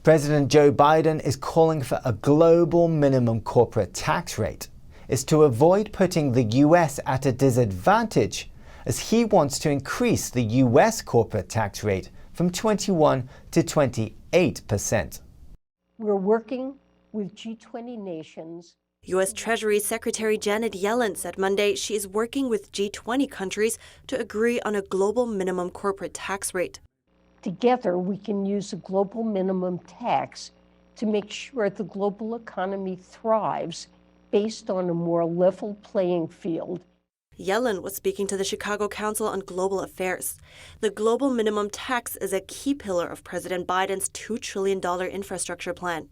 President Joe Biden is calling for a global minimum corporate tax rate. It's to avoid putting the US at a disadvantage, as he wants to increase the US corporate tax rate from 21 to 28%. We're working with G20 nations. U.S. Treasury Secretary Janet Yellen said Monday she is working with G20 countries to agree on a global minimum corporate tax rate. Together, we can use a global minimum tax to make sure the global economy thrives based on a more level playing field. Yellen was speaking to the Chicago Council on Global Affairs. The global minimum tax is a key pillar of President Biden's $2 trillion infrastructure plan.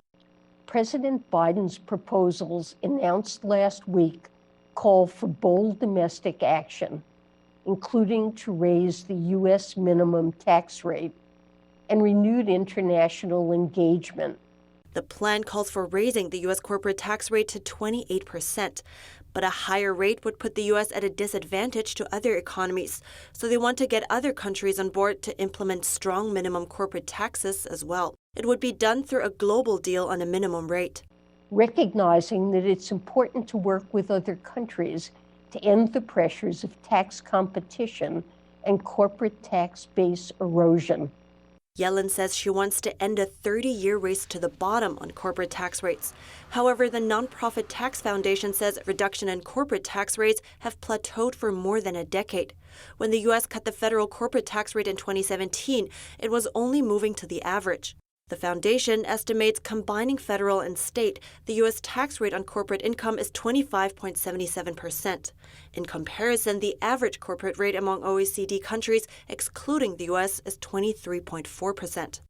President Biden's proposals announced last week call for bold domestic action, including to raise the U.S. minimum tax rate and renewed international engagement. The plan calls for raising the U.S. corporate tax rate to 28%, but a higher rate would put the U.S. at a disadvantage to other economies, so they want to get other countries on board to implement strong minimum corporate taxes as well. It would be done through a global deal on a minimum rate. Recognizing that it's important to work with other countries to end the pressures of tax competition and corporate tax base erosion. Yellen says she wants to end a 30-year race to the bottom on corporate tax rates. However, the nonprofit tax foundation says reduction in corporate tax rates have plateaued for more than a decade. When the U.S. cut the federal corporate tax rate in 2017, it was only moving to the average. The foundation estimates combining federal and state, the U.S. tax rate on corporate income is 25.77%. In comparison, the average corporate rate among OECD countries, excluding the U.S., is 23.4%.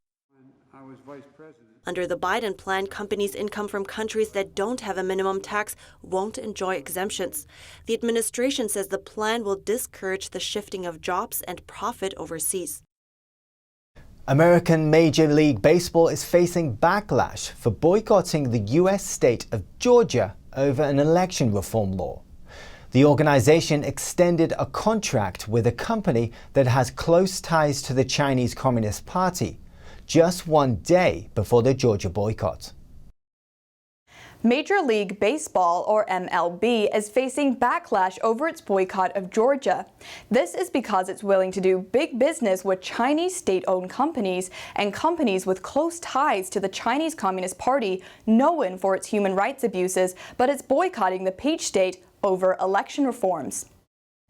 Under the Biden plan, companies' income from countries that don't have a minimum tax won't enjoy exemptions. The administration says the plan will discourage the shifting of jobs and profit overseas. American Major League Baseball is facing backlash for boycotting the U.S. state of Georgia over an election reform law. The organization extended a contract with a company that has close ties to the Chinese Communist Party just one day before the Georgia boycott. Major League Baseball, or MLB, is facing backlash over its boycott of Georgia. This is because it's willing to do big business with Chinese state-owned companies and companies with close ties to the Chinese Communist Party, known for its human rights abuses, but it's boycotting the Peach State over election reforms.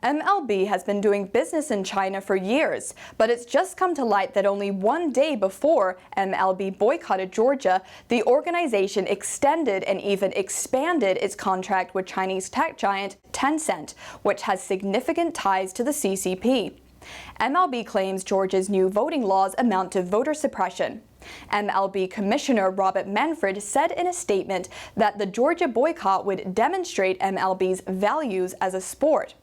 MLB has been doing business in China for years, but it's just come to light that only one day before MLB boycotted Georgia, the organization extended and even expanded its contract with Chinese tech giant Tencent, which has significant ties to the CCP. MLB claims Georgia's new voting laws amount to voter suppression. MLB Commissioner Robert Manfred said in a statement that the Georgia boycott would demonstrate MLB's values as a sport.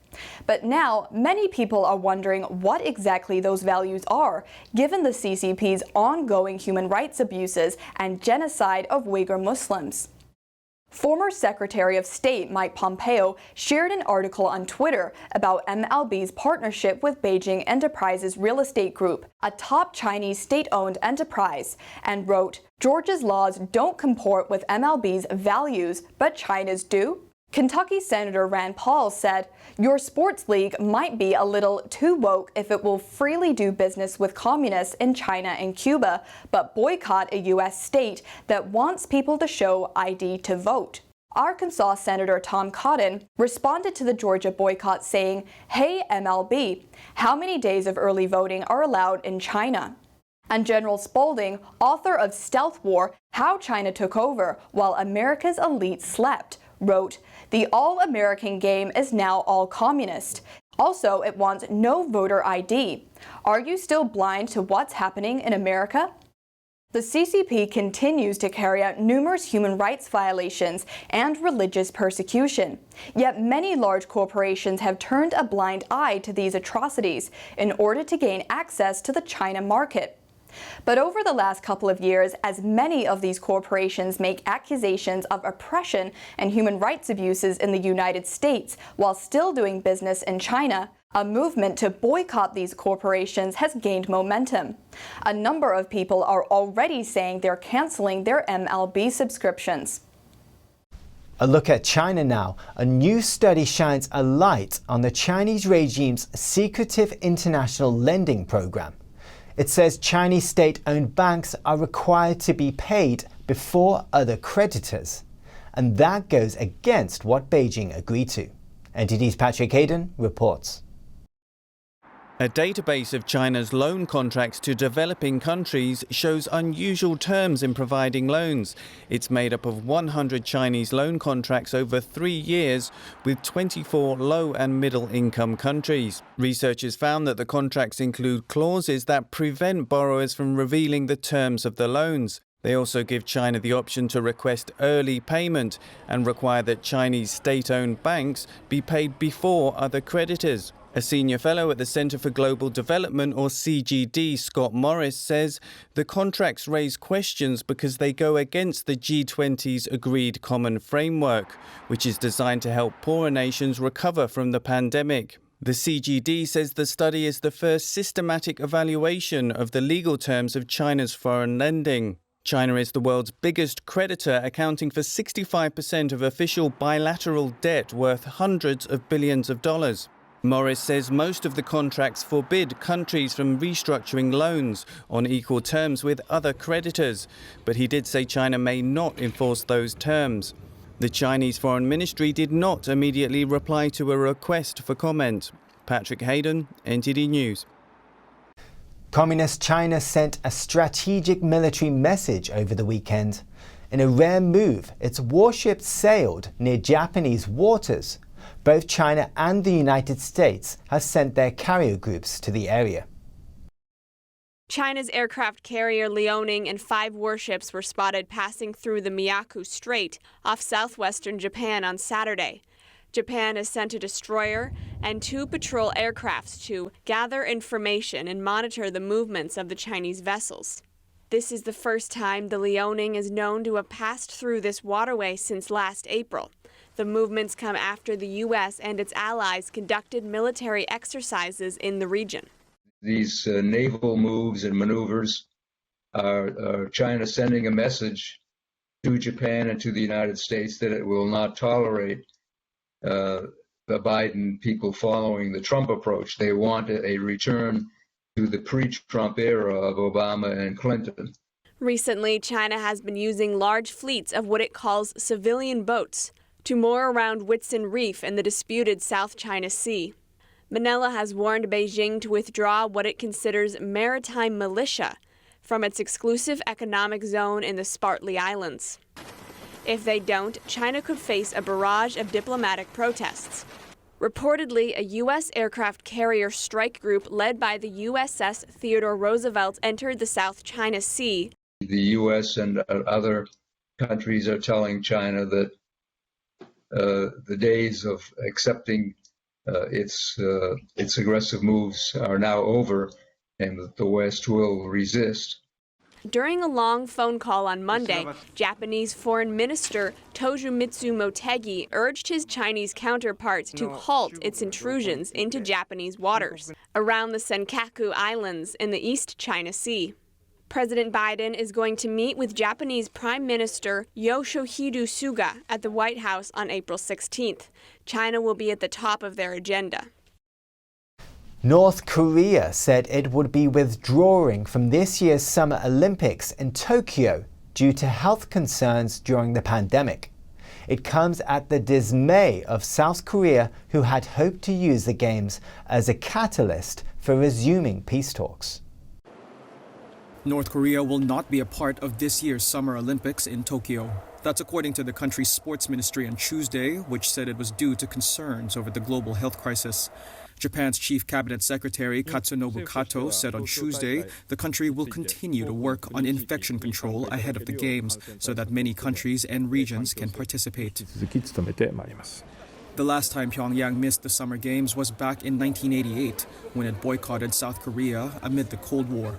But now, many people are wondering what exactly those values are, given the CCP's ongoing human rights abuses and genocide of Uyghur Muslims. Former Secretary of State Mike Pompeo shared an article on Twitter about MLB's partnership with Beijing Enterprises Real Estate Group, a top Chinese state-owned enterprise, and wrote, "Georgia's laws don't comport with MLB's values, but China's do." Kentucky Senator Rand Paul said, "Your sports league might be a little too woke if it will freely do business with communists in China and Cuba, but boycott a U.S. state that wants people to show ID to vote." Arkansas Senator Tom Cotton responded to the Georgia boycott saying, "Hey MLB, how many days of early voting are allowed in China?" And General Spaulding, author of Stealth War, How China Took Over While America's Elite Slept, wrote, "The all-American game is now all-communist. Also, it wants no voter ID. Are you still blind to what's happening in America?" The CCP continues to carry out numerous human rights violations and religious persecution. Yet many large corporations have turned a blind eye to these atrocities in order to gain access to the China market. But over the last couple of years, as many of these corporations make accusations of oppression and human rights abuses in the United States while still doing business in China, A movement to boycott these corporations has gained momentum. A number of people are already saying they're canceling their MLB subscriptions. A look at China now. A new study shines a light on the Chinese regime's secretive international lending program. It says Chinese state-owned banks are required to be paid before other creditors. And that goes against what Beijing agreed to. NTD's Patrick Hayden reports. A database of China's loan contracts to developing countries shows unusual terms in providing loans. It's made up of 100 Chinese loan contracts over 3 years with 24 low and middle income countries. Researchers found that the contracts include clauses that prevent borrowers from revealing the terms of the loans. They also give China the option to request early payment and require that Chinese state-owned banks be paid before other creditors. A senior fellow at the Center for Global Development, or CGD, Scott Morris, says the contracts raise questions because they go against the G20's agreed common framework, which is designed to help poorer nations recover from the pandemic. The CGD says the study is the first systematic evaluation of the legal terms of China's foreign lending. China is the world's biggest creditor, accounting for 65% of official bilateral debt worth hundreds of billions of dollars. Morris says most of the contracts forbid countries from restructuring loans on equal terms with other creditors, but he did say China may not enforce those terms. The Chinese Foreign Ministry did not immediately reply to a request for comment. Patrick Hayden, NTD News. Communist China sent a strategic military message over the weekend. In a rare move, its warships sailed near Japanese waters. Both China and the United States have sent their carrier groups to the area. China's aircraft carrier Liaoning and 5 warships were spotted passing through the Miyako Strait off southwestern Japan on Saturday. Japan has sent a destroyer and 2 patrol aircrafts to gather information and monitor the movements of the Chinese vessels. This is the first time the Liaoning is known to have passed through this waterway since last April. The movements come after the U.S. and its allies conducted military exercises in the region. These naval moves and maneuvers are China sending a message to Japan and to the United States that it will not tolerate the Biden people following the Trump approach. They want a return to the pre-Trump era of Obama and Clinton. Recently, China has been using large fleets of what it calls civilian boats to moor around Whitsun Reef in the disputed South China Sea. Manila has warned Beijing to withdraw what it considers maritime militia from its exclusive economic zone in the Spratly Islands. If they don't, China could face a barrage of diplomatic protests. Reportedly, a U.S. aircraft carrier strike group led by the USS Theodore Roosevelt entered the South China Sea. The U.S. and other countries are telling China that the days of accepting its aggressive moves are now over, and that the West will resist. During a long phone call on Monday, Japanese Foreign Minister Toshimitsu Motegi urged his Chinese counterparts to halt its intrusions into Japanese waters around the Senkaku Islands in the East China Sea. President Biden is going to meet with Japanese Prime Minister Yoshihide Suga at the White House on April 16th. China will be at the top of their agenda. North Korea said it would be withdrawing from this year's Summer Olympics in Tokyo due to health concerns during the pandemic. It comes at the dismay of South Korea, who had hoped to use the Games as a catalyst for resuming peace talks. North Korea will not be a part of this year's Summer Olympics in Tokyo. That's according to the country's sports ministry on Tuesday, which said it was due to concerns over the global health crisis. Japan's Chief Cabinet Secretary Katsunobu Kato said on Tuesday the country will continue to work on infection control ahead of the Games so that many countries and regions can participate. The last time Pyongyang missed the Summer Games was back in 1988, when it boycotted South Korea amid the Cold War.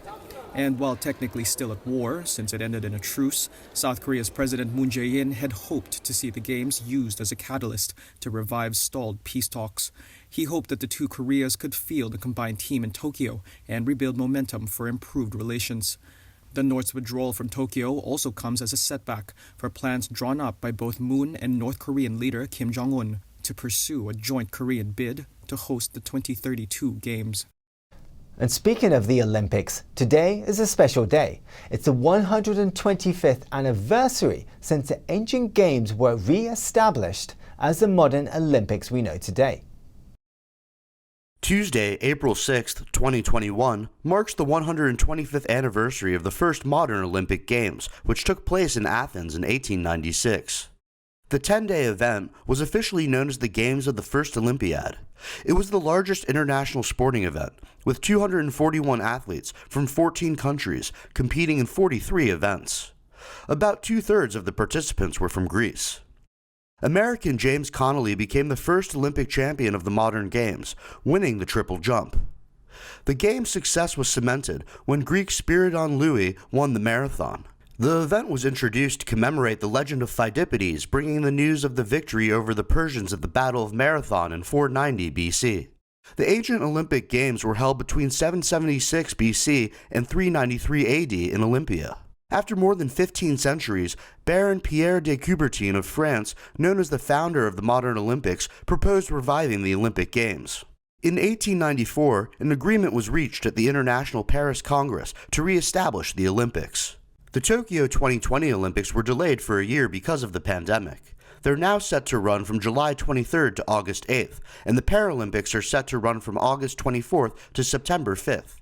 And while technically still at war, since it ended in a truce, South Korea's President Moon Jae-in had hoped to see the Games used as a catalyst to revive stalled peace talks. He hoped that the two Koreas could field a combined team in Tokyo and rebuild momentum for improved relations. The North's withdrawal from Tokyo also comes as a setback for plans drawn up by both Moon and North Korean leader Kim Jong-un to pursue a joint Korean bid to host the 2032 Games. And speaking of the Olympics, today is a special day. It's the 125th anniversary since the ancient games were re-established as the modern Olympics we know today. Tuesday, April 6, 2021, marks the 125th anniversary of the first modern Olympic Games, which took place in Athens in 1896. The 10-day event was officially known as the Games of the First Olympiad. It was the largest international sporting event, with 241 athletes from 14 countries competing in 43 events. About two-thirds of the participants were from Greece. American James Connolly became the first Olympic champion of the modern games, winning the triple jump. The game's success was cemented when Greek Spiridon Louis won the marathon. The event was introduced to commemorate the legend of Phidippides bringing the news of the victory over the Persians at the Battle of Marathon in 490 BC. The ancient Olympic Games were held between 776 BC and 393 AD in Olympia. After more than 15 centuries, Baron Pierre de Coubertin of France, known as the founder of the modern Olympics, proposed reviving the Olympic Games. In 1894, an agreement was reached at the International Paris Congress to re-establish the Olympics. The Tokyo 2020 Olympics were delayed for a year because of the pandemic. They're now set to run from July 23rd to August 8th, and the Paralympics are set to run from August 24th to September 5th.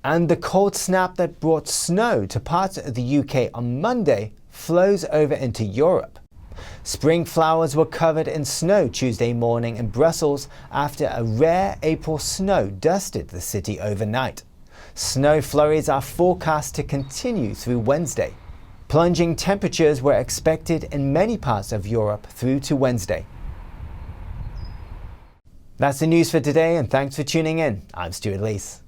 And the cold snap that brought snow to parts of the UK on Monday flows over into Europe. Spring flowers were covered in snow Tuesday morning in Brussels after a rare April snow dusted the city overnight. Snow flurries are forecast to continue through Wednesday. Plunging temperatures were expected in many parts of Europe through to Wednesday. That's the news for today, and thanks for tuning in. I'm Stuart Lees.